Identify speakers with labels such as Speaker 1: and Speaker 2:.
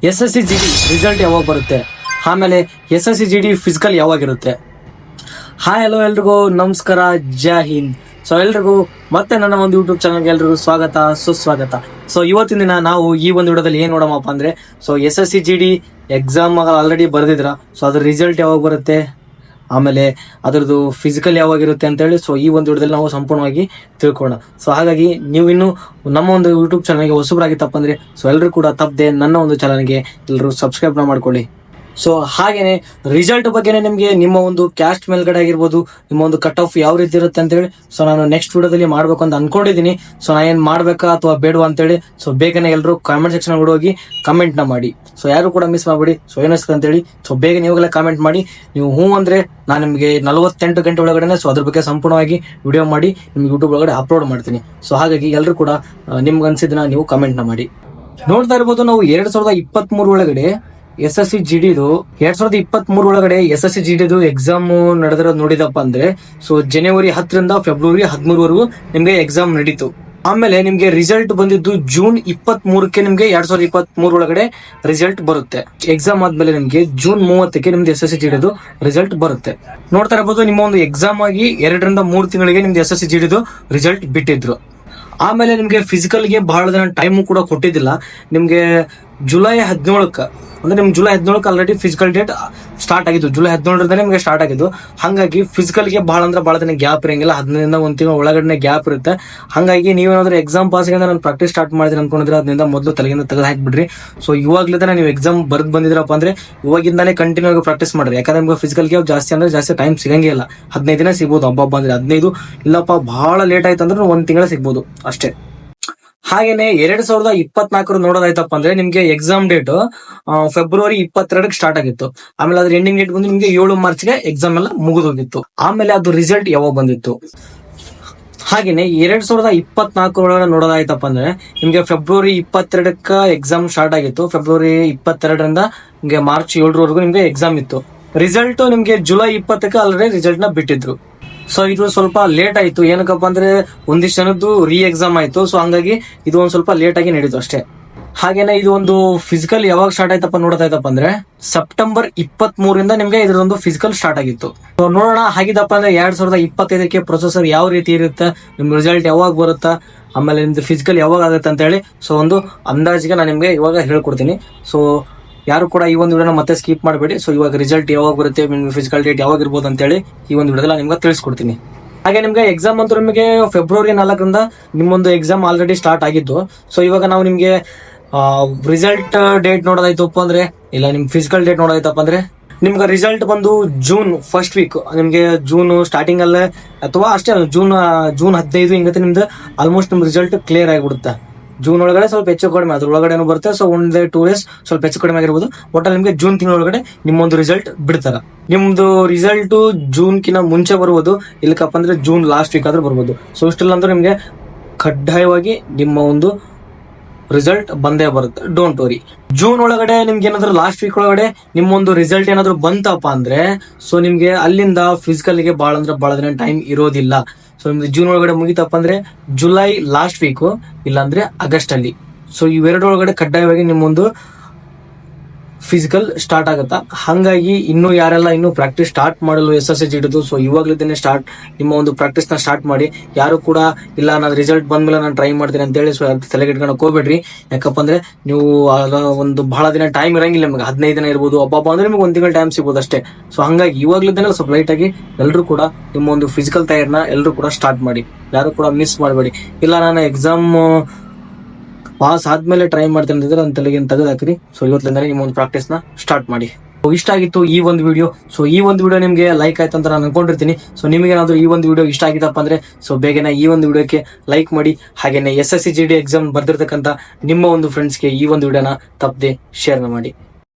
Speaker 1: SSC GD result ಯಾವಾಗ ಬರುತ್ತೆ, ಆಮೇಲೆ SSC GD ಫಿಸಿಕಲ್ ಯಾವಾಗಿರುತ್ತೆ. ಹಾಯ್ ಹಲೋ ಎಲ್ರಿಗೂ ನಮಸ್ಕಾರ, ಜೈ ಹಿಂದ್. ಸೊ ಎಲ್ರಿಗೂ ಮತ್ತೆ ನನ್ನ ಒಂದು ಯೂಟ್ಯೂಬ್ ಚಾನಲ್ಗೆ ಎಲ್ರಿಗೂ ಸ್ವಾಗತ ಸುಸ್ವಾಗತ. ಸೊ ಇವತ್ತಿನ ದಿನ ನಾವು ಈ ಒಂದು ವಿಡಿಯೋದಲ್ಲಿ ಏನ್ ನೋಡೋಣಪ್ಪ ಅಂದ್ರೆ, so SSC GD exam already ಬರೆದಿದ್ರ, ಸೊ ಅದ್ರ ರಿಸಲ್ಟ್ ಯಾವಾಗ ಬರುತ್ತೆ, ಆಮೇಲೆ ಅದರದ್ದು ಫಿಸಿಕಲ್ ಯಾವಾಗಿರುತ್ತೆ ಅಂತ ಹೇಳಿ ಸೊ ಈ ಒಂದು ವಿಡಿಯೋದಲ್ಲಿ ನಾವು ಸಂಪೂರ್ಣವಾಗಿ ತಿಳ್ಕೊಳ್ಳೋಣ. ಸೊ ಹಾಗಾಗಿ ನೀವು ಇನ್ನು ನಮ್ಮ ಒಂದು ಯೂಟ್ಯೂಬ್ ಚಾನಲ್ಗೆ ಹೊಸಬರಾಗಿತ್ತಪ್ಪ ಅಂದ್ರೆ ಸೊ ಎಲ್ಲರೂ ಕೂಡ ತಪ್ಪದೆ ನನ್ನ ಒಂದು ಚಾನಲ್ಗೆ ಎಲ್ಲರೂ ಸಬ್ಸ್ಕ್ರೈಬ್ ಮಾಡ್ಕೊಳ್ಳಿ. ಸೊ ಹಾಗೇನೆ ರಿಸಲ್ಟ್ ಬಗ್ಗೆನೇ ನಿಮಗೆ ನಿಮ್ಮ ಒಂದು ಕ್ಯಾಸ್ಟ್ ಮೇಲ್ಗಡೆ ಆಗಿರ್ಬೋದು, ನಿಮ್ಮ ಒಂದು ಕಟ್ ಆಫ್ ಯಾವ ರೀತಿ ಇರುತ್ತೆ ಅಂತ ಹೇಳಿ ಸೊ ನಾನು ನೆಕ್ಸ್ಟ್ ವಿಡಿಯೋದಲ್ಲಿ ಮಾಡ್ಬೇಕು ಅಂತ ಅನ್ಕೊಂಡಿದ್ದೀನಿ. ಸೊ ನಾ ಏನ್ ಮಾಡ್ಬೇಕಾ ಅಥವಾ ಬೇಡವಾ ಅಂತೇಳಿ ಸೊ ಬೇಗನೆ ಎಲ್ಲರೂ ಕಾಮೆಂಟ್ ಸೆಕ್ಷನ್ ಹೋಗಿ ಕಮೆಂಟ್ ನ ಮಾಡಿ. ಸೊ ಯಾರು ಕೂಡ ಮಿಸ್ ಮಾಡಬೇಡಿ. ಸೊ ಏನಿಸ್ತದೆ ಅಂತ ಹೇಳಿ ಸೊ ಬೇಗ ನೀವಾಗಲೇ ಕಾಮೆಂಟ್ ಮಾಡಿ. ನೀವು ಹೂ ಅಂದ್ರೆ ನಾನು ನಿಮಗೆ 48 ಗಂಟೆ ಒಳಗಡೆ ಸೊ ಅದ್ರ ಬಗ್ಗೆ ಸಂಪೂರ್ಣವಾಗಿ ವಿಡಿಯೋ ಮಾಡಿ ನಿಮ್ಗೆ ಯೂಟ್ಯೂಬ್ ಒಳಗಡೆ ಅಪ್ಲೋಡ್ ಮಾಡ್ತೀನಿ. ಸೊ ಹಾಗಾಗಿ ಎಲ್ಲರೂ ಕೂಡ ನಿಮ್ಗೆ ಅನ್ಸಿದ್ದನ್ನ ನೀವು ಕಮೆಂಟ್ ನ ಮಾಡಿ. ನೋಡ್ತಾ ಇರ್ಬೋದು, ನಾವು 2023 ಒಳಗಡೆ SSC GD 2023 ಒಳಗಡೆ SSC GD ಎಕ್ಸಾಮ್ ನಡೆದಿರೋದು ನೋಡಿದಪ್ಪ ಅಂದ್ರೆ ಸೊ ಜನವರಿ 10 ರಿಂದ ಫೆಬ್ರವರಿ 13 ವರೆಗೂ ನಿಮ್ಗೆ ಎಕ್ಸಾಮ್ ನಡೀತು. ಆಮೇಲೆ ನಿಮ್ಗೆ ರಿಸಲ್ಟ್ ಬಂದಿದ್ದು ಜೂನ್ 23ಕ್ಕೆ ನಿಮ್ಗೆ 2023 ಒಳಗಡೆ ರಿಸಲ್ಟ್ ಬರುತ್ತೆ. ಎಕ್ಸಾಮ್ ಆದ್ಮೇಲೆ ನಿಮ್ಗೆ ಜೂನ್ 30ಕ್ಕೆ ನಿಮ್ದು SSC GD ರಿಸಲ್ಟ್ ಬರುತ್ತೆ. ನೋಡ್ತಾ ಇರಬಹುದು, ನಿಮ್ಮ ಒಂದು ಎಕ್ಸಾಮ್ ಆಗಿ 2 ರಿಂದ 3 ತಿಂಗಳಿಗೆ ನಿಮ್ದು SSC GD ರಿಸಲ್ಟ್ ಬಿಟ್ಟಿದ್ರು. ಆಮೇಲೆ ನಿಮ್ಗೆ ಫಿಸಿಕಲ್ಗೆ ಬಹಳ ದಿನ ಟೈಮು ಕೂಡ ಕೊಟ್ಟಿದ್ದಿಲ್ಲ. ನಿಮ್ಗೆ ಜುಲೈ 17ಕ್ಕೆ ಅಂದ್ರೆ ನಿಮ್ಗೆ ಜುಲೈ 17ಕ್ಕೆ ಆಲ್ರೆಡಿ ಫಿಸಿಕಲ್ ಡೇಟ್ ಸ್ಟಾರ್ಟ್ ಆಗಿದ್ದು. ಜುಲೈ 17ರಿಂದ ನಿಮ್ಗೆ ಸ್ಟಾರ್ಟ್ ಆಗಿದ್ದು. ಹಾಗಾಗಿ ಫಿಸಿಕಲ್ಗೆ ಬಹಳ ಅಂದ್ರೆ ಬಹಳ ದಿನ ಗ್ಯಾಪ್ ಇರಂಗಿಲ್ಲ. 15ರಿಂದ 1 ತಿಂಗಳ ಒಳಗಡೆ ಗ್ಯಾಪ್ ಇರುತ್ತೆ. ಹಾಗಾಗಿ ನೀವೇನಾದ್ರೂ ಎಕ್ಸಾಮ್ ಪಾಸ್ ಆಗಿ ನಾನು ಪ್ರಾಕ್ಟೀಸ್ ಸ್ಟಾರ್ಟ್ ಮಾಡಿದ್ರೆ ಅನ್ಕೊಂಡಿದ್ರೆ ಅದರಿಂದ ಮೊದಲು ತಲೆಗಿಂದ ತೆಗೆದು ಹಾಕ್ಬಿಡ್ರಿ. ಸೊ ಇವಾಗ್ಲಿಂದ ನೀವು ಎಕ್ಸಾಮ್ ಬರ್ದ್ ಬಂದಿದ್ರಪ್ಪ ಅಂದ್ರೆ ಇವಾಗಿಂದಾನೇ ಕಂಟಿನ್ಯೂ ಆಗಿ ಪ್ರಾಕ್ಟೀಸ್ ಮಾಡ್ರಿ. ಯಾಕಂದ್ರೆ ನಿಮ್ಗೆ ಫಿಸಿಕಲ್ಗೆ ಜಾಸ್ತಿ ಅಂದ್ರೆ ಜಾಸ್ತಿ ಟೈಮ್ ಸಿಗಂಗೇ ಇಲ್ಲ. 15 ದಿನ ಸಿಗ್ಬೋದು, ಹಬ್ಬ ಅಂದ್ರೆ 15. ಇಲ್ಲಪ್ಪ ಬಹಳ ಲೇಟ್ ಆಯ್ತು ಅಂದ್ರೆ 1 ತಿಂಗಳ ಸಿಗ್ಬೋದು ಅಷ್ಟೇ. ಹಾಗೇನೆ 2024 ನೋಡೋದಾಯ್ತಪ್ಪ ಅಂದ್ರೆ ನಿಮ್ಗೆ ಎಕ್ಸಾಮ್ ಡೇಟ್ ಫೆಬ್ರವರಿ 22ಕ್ಕೆ ಸ್ಟಾರ್ಟ್ ಆಗಿತ್ತು. ಆಮೇಲೆ ಅದ್ರ ಎಂಡಿಂಗ್ ಡೇಟ್ ಬಂದು ನಿಮ್ಗೆ 7 ಮಾರ್ಚ್ಗೆ ಎಕ್ಸಾಮ್ ಎಲ್ಲ ಮುಗಿದೋಗಿತ್ತು. ಆಮೇಲೆ ಅದು ರಿಸಲ್ಟ್ ಯಾವಾಗ ಬಂದಿತ್ತು. ಹಾಗೇನೆ 2024 ಒಳಗಡೆ ನೋಡೋದಾಯ್ತಪ್ಪ ಅಂದ್ರೆ ನಿಮ್ಗೆ ಫೆಬ್ರವರಿ 22ಕ್ಕೆ ಎಕ್ಸಾಮ್ ಸ್ಟಾರ್ಟ್ ಆಗಿತ್ತು. ಫೆಬ್ರವರಿ 22ರಿಂದ ನಿಮ್ಗೆ ಮಾರ್ಚ್ 7ರವರೆಗೂ ನಿಮ್ಗೆ ಎಕ್ಸಾಮ್ ಇತ್ತು. ರಿಸಲ್ಟ್ ನಿಮ್ಗೆ ಜುಲೈ 20ಕ್ಕೆ ಆಲ್ರೆಡಿ ರಿಸಲ್ಟ್ ನ ಬಿಟ್ಟಿದ್ರು. ಸೊ ಇದು ಸ್ವಲ್ಪ ಲೇಟ್ ಆಯ್ತು. ಏನಕ್ಕಪ್ಪ ಅಂದ್ರೆ ಒಂದಿಷ್ಟು ಜನದ್ದು ರೀ ಎಕ್ಸಾಮ್ ಆಯ್ತು. ಸೊ ಹಂಗಾಗಿ ಇದು ಒಂದ್ ಸ್ವಲ್ಪ ಲೇಟ್ ಆಗಿ ನಡೀತು ಅಷ್ಟೇ. ಹಾಗೇನೆ ಇದು ಒಂದು ಫಿಸಿಕಲ್ ಯಾವಾಗ ಸ್ಟಾರ್ಟ್ ಆಯ್ತಪ್ಪ ನೋಡೋದಾಯ್ತಪ್ಪ ಅಂದ್ರೆ ಸೆಪ್ಟೆಂಬರ್ 23ರಿಂದ ನಿಮ್ಗೆ ಇದ್ರೊಂದು ಫಿಸಿಕಲ್ ಸ್ಟಾರ್ಟ್ ಆಗಿತ್ತು. ಸೊ ನೋಡೋಣ ಹಾಗಿದಪ್ಪ ಅಂದ್ರೆ 2025ಕ್ಕೆ ಪ್ರೊಸೆಸರ್ ಯಾವ ರೀತಿ ಇರುತ್ತೆ, ನಿಮ್ ರಿಸಲ್ಟ್ ಯಾವಾಗ ಬರುತ್ತಾ, ಆಮೇಲೆ ನಿಮ್ದು ಫಿಸಿಕಲ್ ಯಾವಾಗ ಆಗುತ್ತೆ ಅಂತ ಹೇಳಿ ಸೊ ಒಂದು ಅಂದಾಜಿಗೆ ನಾನು ನಿಮ್ಗೆ ಇವಾಗ ಹೇಳ್ಕೊಡ್ತೀನಿ. ಸೊ ಯಾರು ಕೂಡ ಈ ಒಂದು ವಿಡಿಯೋನ ಮತ್ತೆ ಸ್ಕಿಪ್ ಮಾಡಬೇಡಿ. ಸೊ ಇವಾಗ ರಿಸಲ್ಟ್ ಯಾವಾಗ ಬರುತ್ತೆ, ಫಿಸಿಕಲ್ ಡೇಟ್ ಯಾವಾಗ ಇರ್ಬೋದು ಅಂತ ಹೇಳಿ ಈ ಒಂದು ವಿಡಿಯೋದಲ್ಲಿ ನಿಮ್ಗೆ ತಿಳಿಸ್ಕೊಡ್ತೀನಿ. ಹಾಗೆ ನಿಮ್ಗೆ ಎಕ್ಸಾಮ್ ಅಂತೂ ನಿಮಗೆ ಫೆಬ್ರವರಿ 4ರಿಂದ ನಿಮ್ಮೊಂದು ಎಕ್ಸಾಮ್ ಆಲ್ರೆಡಿ ಸ್ಟಾರ್ಟ್ ಆಗಿದ್ದು. ಸೊ ಇವಾಗ ನಾವು ನಿಮ್ಗೆ ರಿಸಲ್ಟ್ ಡೇಟ್ ನೋಡೋದಾಯ್ತಪ್ಪ ಅಂದ್ರೆ ಇಲ್ಲ ನಿಮ್ ಫಿಸಿಕಲ್ ಡೇಟ್ ನೋಡೋದಾಯ್ತಪ್ಪ ಅಂದ್ರೆ ನಿಮ್ಗೆ ರಿಸಲ್ಟ್ ಬಂದು ಜೂನ್ ಫಸ್ಟ್ ವೀಕ್, ನಿಮ್ಗೆ ಜೂನ್ ಸ್ಟಾರ್ಟಿಂಗ್ ಅಲ್ಲೇ ಅಥವಾ ಅಷ್ಟೇ ಜೂನ್ 15 ಹಿಂಗತ್ತೆ ನಿಮ್ದು ಆಲ್ಮೋಸ್ಟ್ ನಿಮ್ ರಿಸಲ್ಟ್ ಕ್ಲಿಯರ್ ಆಗಿಬಿಡುತ್ತೆ. ಜೂನ್ ಒಳಗಡೆ ಸ್ವಲ್ಪ ಹೆಚ್ಚು ಕಡಿಮೆ ಅದ್ರ ಒಳಗಡೆ ಬರುತ್ತೆ. ಸೊ 1-2 ಡೇಸ್ ಸ್ವಲ್ಪ ಹೆಚ್ಚು ಕಡಿಮೆ ಆಗಿರ್ಬೋದು. ಒಟ್ಟಲ್ಲಿ ನಿಮ್ಗೆ ಜೂನ್ ತಿಂಗಳೊಳಗಡೆ ನಿಮ್ಮೊಂದು ರಿಸಲ್ಟ್ ಬಿಡ್ತಾರ. ನಿಮ್ದು ರಿಸಲ್ಟ್ ಜೂನ್ ಕಿನ್ನ ಮುಂಚೆ ಬರ್ಬೋದು, ಇಲ್ಲಕಪ್ಪ ಅಂದ್ರೆ ಜೂನ್ ಲಾಸ್ಟ್ ವೀಕ್ ಆದ್ರೂ ಬರ್ಬೋದು. ಸೊ ಇಷ್ಟೆಲ್ಲ ಅಂದ್ರೆ ನಿಮ್ಗೆ ಕಡ್ಡಾಯವಾಗಿ ನಿಮ್ಮ ಒಂದು ರಿಸಲ್ಟ್ ಬಂದೇ ಬರುತ್ತೆ. Don't worry. ಜೂನ್ ಒಳಗಡೆ ನಿಮ್ಗೆ ಏನಾದ್ರು ಲಾಸ್ಟ್ ವೀಕ್ ಒಳಗಡೆ ನಿಮ್ಮೊಂದು ರಿಸಲ್ಟ್ ಏನಾದ್ರು ಬಂತಪ್ಪ ಅಂದ್ರೆ ಸೊ ನಿಮ್ಗೆ ಅಲ್ಲಿಂದ ಫಿಸಿಕಲ್ಗೆ ಬಹಳ ಅಂದ್ರೆ ಬಹಳ ದಿನ ಟೈಮ್ ಇರೋದಿಲ್ಲ. ಸೊ ನಿಮ್ದು ಜೂನ್ ಒಳಗಡೆ ಮುಗಿತಪ್ಪ ಅಂದ್ರೆ ಜುಲೈ ಲಾಸ್ಟ್ ವೀಕು ಇಲ್ಲಾಂದ್ರೆ ಆಗಸ್ಟ್ ಅಲ್ಲಿ. ಸೊ ಇವೆರಡರೊಳಗಡೆ ಕಡ್ಡಾಯವಾಗಿ ನಿಮ್ಮೊಂದು ಫಿಸಿಕಲ್ ಸ್ಟಾರ್ಟ್ ಆಗುತ್ತಾ. ಹಾಗಾಗಿ ಇನ್ನು ಯಾರೆಲ್ಲ ಇನ್ನು ಪ್ರಾಕ್ಟೀಸ್ ಸ್ಟಾರ್ಟ್ ಮಾಡಲು SSC GD ಸೊ ಇವಾಗ್ಲಿದ್ದೇನೆ ನಿಮ್ಮ ಒಂದು ಪ್ರಾಕ್ಟೀಸ್ ನ ಸ್ಟಾರ್ಟ್ ಮಾಡಿ. ಯಾರು ಕೂಡ ಇಲ್ಲ ನಾನು ರಿಸಲ್ಟ್ ಬಂದ್ಮೇಲೆ ನಾನು ಟ್ರೈ ಮಾಡ್ತೀನಿ ಅಂತ ಹೇಳಿ ಸೊ ತಲೆಗೆ ಇಟ್ಕೊಳಕ್ ಹೋಗ್ಬೇಡ್ರಿ. ಯಾಕಪ್ಪ ಅಂದ್ರೆ ನೀವು ಒಂದು ಬಹಳ ದಿನ ಟೈಮ್ ಇರಂಗಿಲ್ಲ ನಿಮ್ಗೆ. 15 ದಿನ ಇರ್ಬೋದು, ಹಬ್ಬ ಅಂದ್ರೆ ನಿಮ್ಗೆ 1 ತಿಂಗಳ ಟೈಮ್ ಸಿಗ್ಬೋದು ಅಷ್ಟೇ. ಸೊ ಹಂಗಾಗಿ ಇವಾಗ್ಲಿದ್ದೇನೆ ಸ್ವಲ್ಪ ಲೈಟ್ ಆಗಿ ಎಲ್ಲರೂ ಕೂಡ ನಿಮ್ಮ ಒಂದು ಫಿಸಿಕಲ್ ತಯಾರಿನ ಎಲ್ಲರೂ ಕೂಡ ಸ್ಟಾರ್ಟ್ ಮಾಡಿ. ಯಾರು ಕೂಡ ಮಿಸ್ ಮಾಡಬೇಡಿ. ಇಲ್ಲ ನಾನು ಎಕ್ಸಾಮ್ ಪಾಸ್ ಆದ್ಮೇಲೆ ಟ್ರೈ ಮಾಡ್ತೀನಿ ಅಂತಿದ್ರೆ ನನ್ನ ತಲೆಗೆ ತೆಗೆದು ಹಾಕ್ರಿ. ಸೊ ಇವತ್ತಿಂದ ನಿಮ್ಮ ಒಂದು ಪ್ರಾಕ್ಟೀಸ್ ನ ಸ್ಟಾರ್ಟ್ ಮಾಡಿ. ಇಷ್ಟ ಆಗಿತ್ತು ಈ ಒಂದು ವಿಡಿಯೋ. ಸೊ ಈ ಒಂದು ವಿಡಿಯೋ ನಿಮ್ಗೆ ಲೈಕ್ ಆಯ್ತು ಅಂತ ನಾನು ಅನ್ಕೊಂಡಿರ್ತೀನಿ. ಸೊ ನಿಮಗೆ ಏನಾದ್ರು ಈ ಒಂದು ವಿಡಿಯೋ ಇಷ್ಟ ಆಗಿತ್ತಪ್ಪ ಅಂದ್ರೆ ಸೊ ಬೇಗನೆ ಈ ಒಂದು ವಿಡಿಯೋಕ್ಕೆ ಲೈಕ್ ಮಾಡಿ. ಹಾಗೇನೆ SSC GD ಎಕ್ಸಾಮ್ ಬರ್ದಿರ್ತಕ್ಕಂಥ ನಿಮ್ಮ ಒಂದು ಫ್ರೆಂಡ್ಸ್ಗೆ ಈ ಒಂದು ವಿಡಿಯೋನ ತಪ್ಪದೆ ಶೇರ್ ಮಾಡಿ.